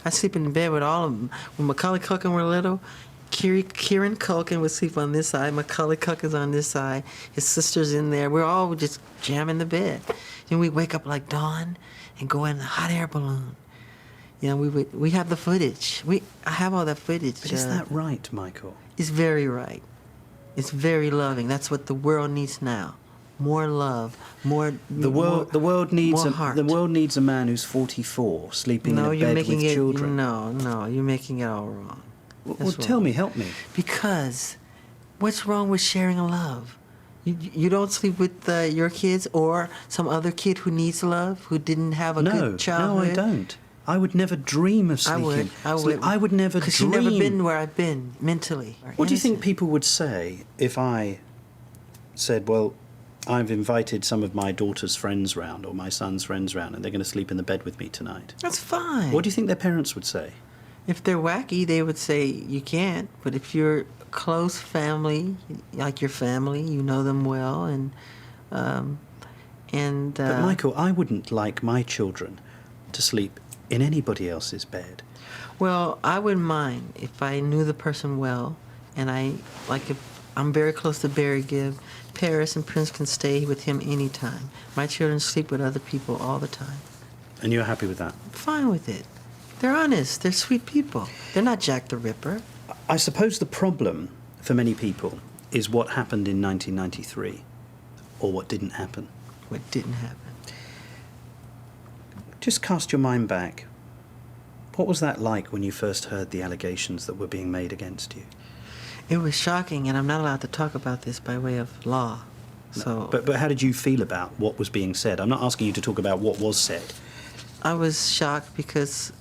I sleep in bed with all of them. When Macaulay Culkin were little, Kieran Culkin would sleep on this side, Macaulay Culkin's on this side, his sister's in there. We're all just jamming the bed. And we wake up like dawn and go in a hot air balloon. You know, we have the footage. I have all that footage. But is that right, Michael? It's very right. It's very loving. That's what the world needs now. More love, more the world needs a man who's 44 sleeping in a bed with children. No, you're making it all wrong. Well, tell me, help me. Because what's wrong with sharing a love? You don't sleep with your kids or some other kid who needs love, who didn't have a good childhood? No, I don't. I would never dream of sleeping. I would never dream. Because you've never been where I've been mentally. What do you think people would say if I said, well, I've invited some of my daughter's friends round or my son's friends round and they're going to sleep in the bed with me tonight? That's fine. What do you think their parents would say? If they're wacky, they would say you can't. But if you're close family, like your family, you know them well, but Michael, I wouldn't like my children to sleep in anybody else's bed. Well, I wouldn't mind if I knew the person well, and if I'm very close to Barry Gibb, Paris and Prince can stay with him anytime. My children sleep with other people all the time. And you're happy with that? I'm fine with it. They're honest. They're sweet people. They're not Jack the Ripper. I suppose the problem for many people is what happened in 1993, or what didn't happen. What didn't happen. Just cast your mind back. What was that like when you first heard the allegations that were being made against you? It was shocking, and I'm not allowed to talk about this by way of law. So, but how did you feel about what was being said? I'm not asking you to talk about what was said. I was shocked because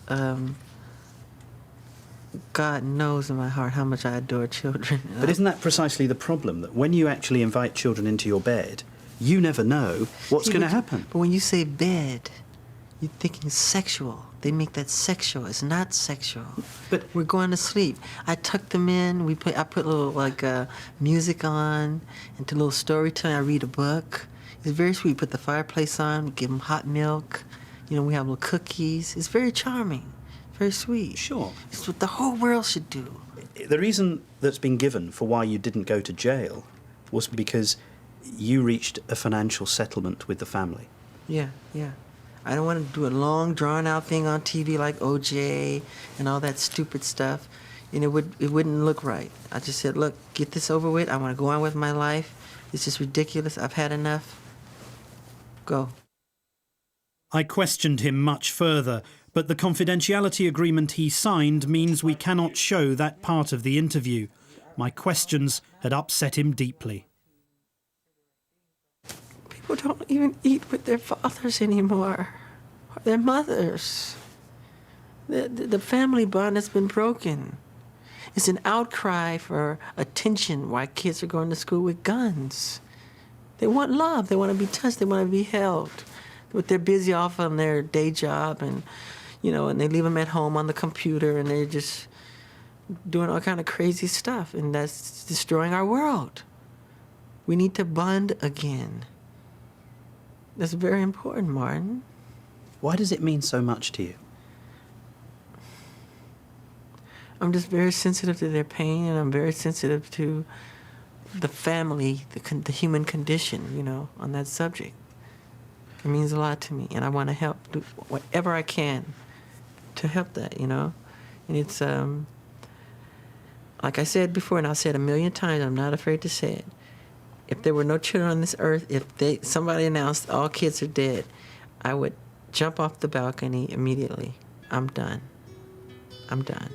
God knows in my heart how much I adore children. But isn't that precisely the problem, that when you actually invite children into your bed, you never know what's going to happen? But when you say bed, you're thinking sexual. They make that sexual. It's not sexual. But we're going to sleep. I tuck them in. I put a little music on, and do a little storytelling. I read a book. It's very sweet. We put the fireplace on. We give them hot milk. You know, we have little cookies. It's very charming, very sweet. Sure. It's what the whole world should do. The reason that's been given for why you didn't go to jail was because you reached a financial settlement with the family. Yeah. I don't want to do a long, drawn-out thing on TV like OJ and all that stupid stuff, and it wouldn't look right. I just said, look, get this over with. I want to go on with my life. It's just ridiculous. I've had enough. Go. I questioned him much further, but the confidentiality agreement he signed means we cannot show that part of the interview. My questions had upset him deeply. People don't even eat with their fathers anymore, or their mothers. The family bond has been broken. It's an outcry for attention why kids are going to school with guns. They want love. They want to be touched. They want to be held. But they're busy off on their day job, and and they leave them at home on the computer, and they're just doing all kind of crazy stuff, and that's destroying our world. We need to bond again. That's very important, Martin. Why does it mean so much to you? I'm just very sensitive to their pain, and I'm very sensitive to the family, the human condition, on that subject. It means a lot to me, and I want to help, do whatever I can to help that, And it's, like I said before, and I'll say it a million times, I'm not afraid to say it. If there were no children on this earth, if somebody announced all kids are dead, I would jump off the balcony immediately. I'm done. I'm done.